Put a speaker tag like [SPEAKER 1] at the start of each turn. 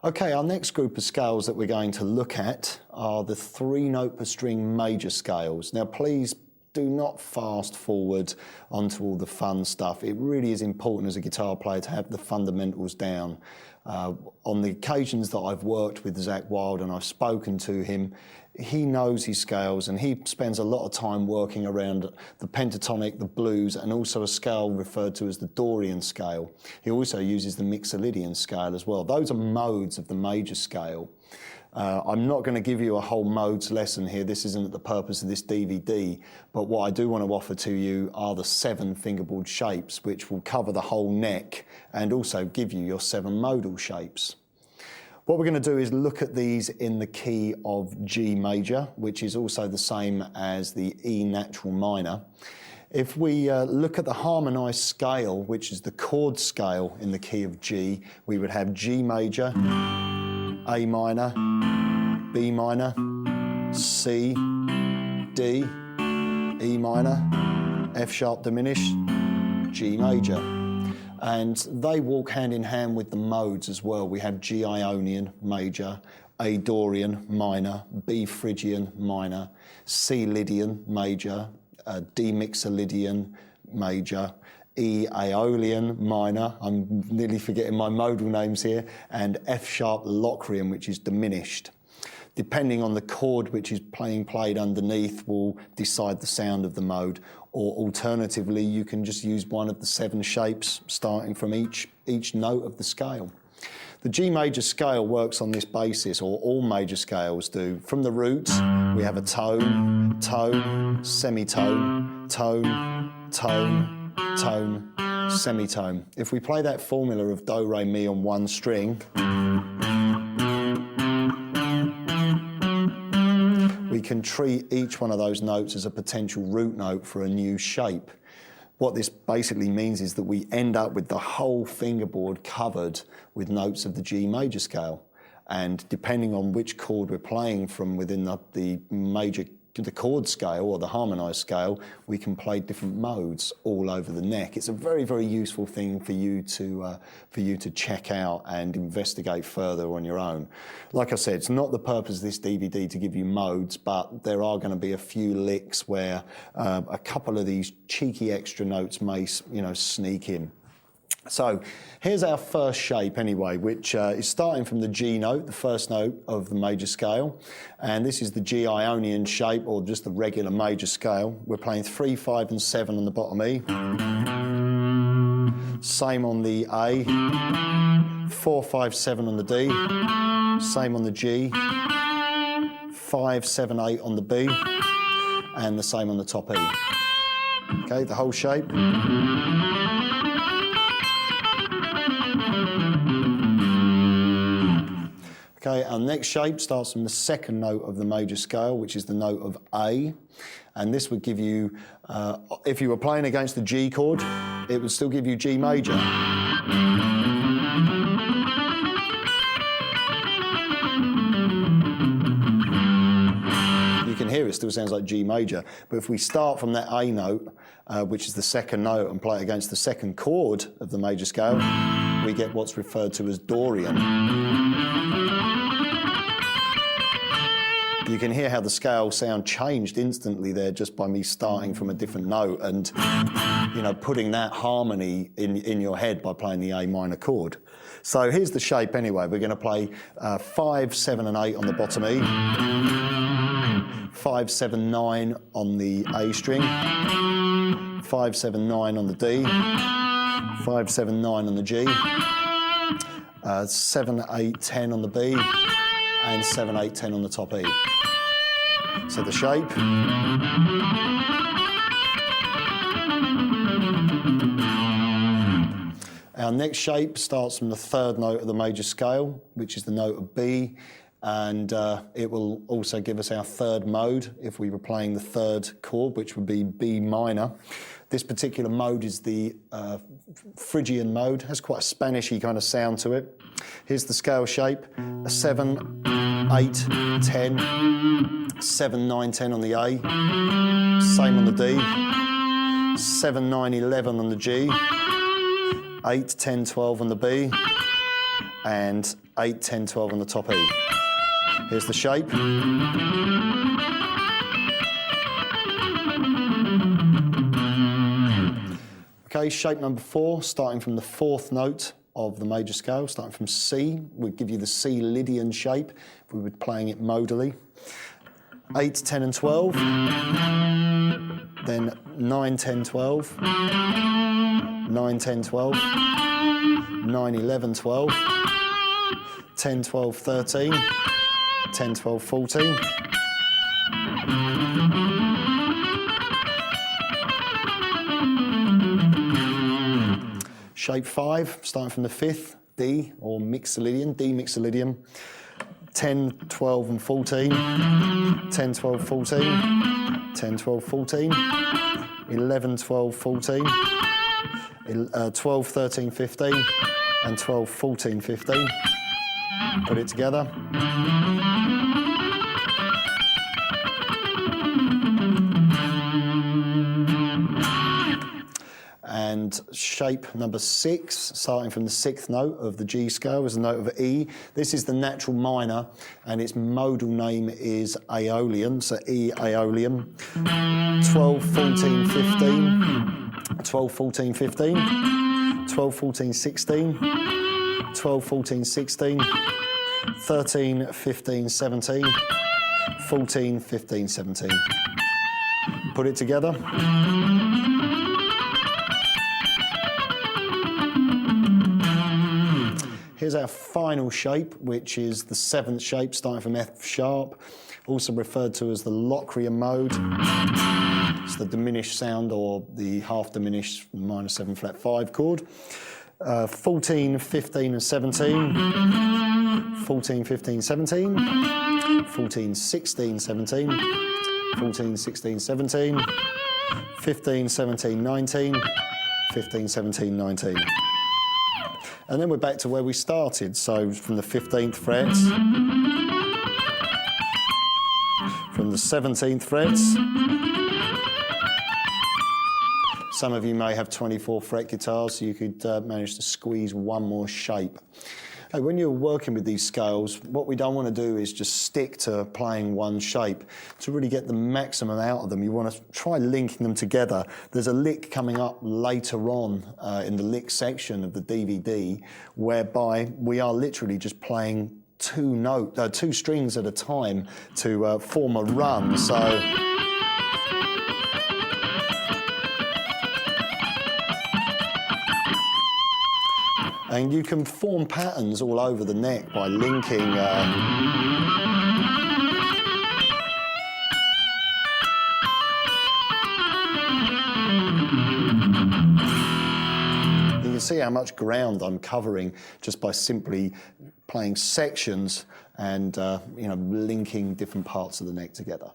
[SPEAKER 1] Okay, our next group of scales that we're going to look at are the 3-note per string major scales. Now please do not fast forward onto all the fun stuff. It really is important as a guitar player to have the fundamentals down. On the occasions that I've worked with Zakk Wylde and I've spoken to him, he knows his scales and he spends a lot of time working around the pentatonic, the blues, and also a scale referred to as the Dorian scale. He also uses the Mixolydian scale as well. Those are modes of the major scale. I'm not going to give you a whole modes lesson here. This isn't the purpose of this DVD, but what I do want to offer to you are the 7 fingerboard shapes, which will cover the whole neck and also give you your 7 modal shapes. What we're going to do is look at these in the key of G major, which is also the same as the E natural minor. If we look at the harmonised scale, which is the chord scale in the key of G, we would have G major, A minor, B minor, C, D, E minor, F sharp diminished, G major. And they walk hand in hand with the modes as well. We have G Ionian major, A Dorian minor, B Phrygian minor, C Lydian major, D Mixolydian major, E Aeolian minor, I'm nearly forgetting my modal names here, and F sharp Locrian, which is diminished. Depending on the chord which is played underneath will decide the sound of the mode, or alternatively you can just use one of the 7 shapes starting from each note of the scale. The G major scale works on this basis, or all major scales do. From the root we have a tone, tone, semitone, tone, tone, tone, semitone. If we play that formula of do, re, mi on one string, we can treat each one of those notes as a potential root note for a new shape. What this basically means is that we end up with the whole fingerboard covered with notes of the G major scale. And depending on which chord we're playing from within the chord scale or the harmonised scale, we can play different modes all over the neck. It's a very, very useful thing for you to check out and investigate further on your own. Like I said, it's not the purpose of this DVD to give you modes, but there are going to be a few licks where a couple of these cheeky extra notes may, sneak in. So here's our first shape anyway, which is starting from the G note, the first note of the major scale. And this is the G Ionian shape, or just the regular major scale. We're playing 3, 5 and 7 on the bottom E. Same on the A. 4, 5, 7 on the D. Same on the G. 5, 7, 8 on the B. And the same on the top E. Okay, the whole shape. Okay, our next shape starts from the second note of the major scale, which is the note of A. And this would give you, if you were playing against the G chord, it would still give you G major. You can hear it still sounds like G major. But if we start from that A note, which is the second note, and play it against the second chord of the major scale, we get what's referred to as Dorian. You can hear how the scale sound changed instantly there just by me starting from a different note and, putting that harmony in your head by playing the A minor chord. So here's the shape anyway. We're going to play 5, 7 and 8 on the bottom E, 5, 7, 9 on the A string, 5, 7, 9 on the D, 5, 7, 9 on the G, 7, 8, 10 on the B, and 7, 8, 10 on the top E. So the shape. Our next shape starts from the third note of the major scale, which is the note of B, and it will also give us our third mode if we were playing the third chord, which would be B minor. This particular mode is the Phrygian mode, has quite a Spanish-y kind of sound to it. Here's the scale shape, a 7, 8, 10, 7, 9, 10 on the A, same on the D, 7, 9, 11 on the G, 8, 10, 12 on the B, and 8, 10, 12 on the top E. Here's the shape. Okay, shape number 4, starting from the 4th note of the major scale, starting from C. We'd give you the C Lydian shape if we were playing it modally. 8, 10 and 12, then 9, 10, 12, 9, 10, 12, 9, 11, 12, 10, 12, 13, 10, 12, 14. Shape 5, starting from the 5th, D, or mixolydian, D mixolydian. 10, 12 and 14, 10, 12, 14, 10, 12, 14, 11, 12, 14, 12, 13, 15, and 12, 14, 15. Put it together. And shape number 6, starting from the 6th note of the G scale, is the note of E. This is the natural minor, and its modal name is Aeolian, so E Aeolian. 12, 14, 15, 12, 14, 15, 12, 14, 16, 12, 14, 16, 13, 15, 17, 14, 15, 17. Put it together. Here's our final shape, which is the 7th shape, starting from F sharp, also referred to as the Locrian mode. It's the diminished sound, or the half diminished minor 7 flat 5 chord. 14, 15 and 17, 14, 15, 17, 14, 16, 17, 14, 16, 17, 15, 17, 19, 15, 17, 19. And then we're back to where we started, so from the 15th frets, from the 17th frets. Some of you may have 24 fret guitars, so you could manage to squeeze one more shape. When you're working with these scales, what we don't want to do is just stick to playing one shape. To really get the maximum out of them, you want to try linking them together. There's a lick coming up later on in the lick section of the DVD, whereby we are literally just playing two strings at a time to form a run. So. And you can form patterns all over the neck by linking. You can see how much ground I'm covering just by simply playing sections and linking different parts of the neck together.